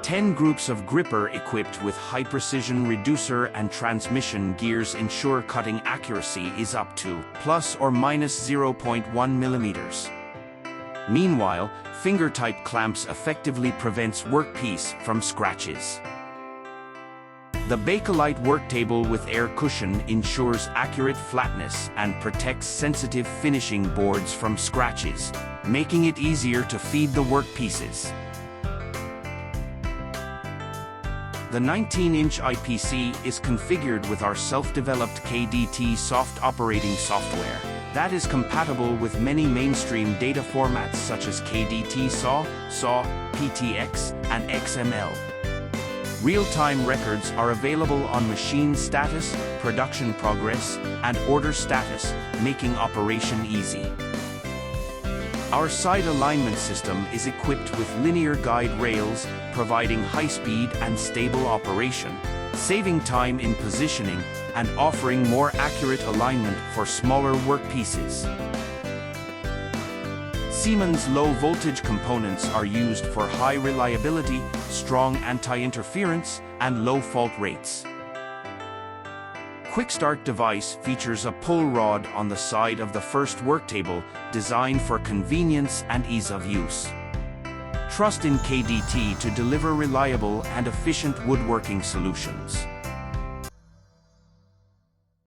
10 groups of gripper equipped with high-precision reducer and transmission gears ensure cutting accuracy is up to plus or minus 0.1 millimeters. Meanwhile, finger-type clamps effectively prevents workpiece from scratches. The Bakelite worktable with air cushion ensures accurate flatness and protects sensitive finishing boards from scratches, making it easier to feed the workpieces. The 19-inch IPC is configured with our self-developed KDT soft operating software that is compatible with many mainstream data formats such as KDT SAW, PTX, and XML. Real-time records are available on machine status, production progress, and order status, making operation easy. Our side alignment system is equipped with linear guide rails, providing high-speed and stable operation, saving time in positioning and offering more accurate alignment for smaller workpieces. Siemens low-voltage components are used for high reliability, strong anti-interference, and low fault rates. Quick Start device features a pull rod on the side of the first worktable, designed for convenience and ease of use. Trust in KDT to deliver reliable and efficient woodworking solutions.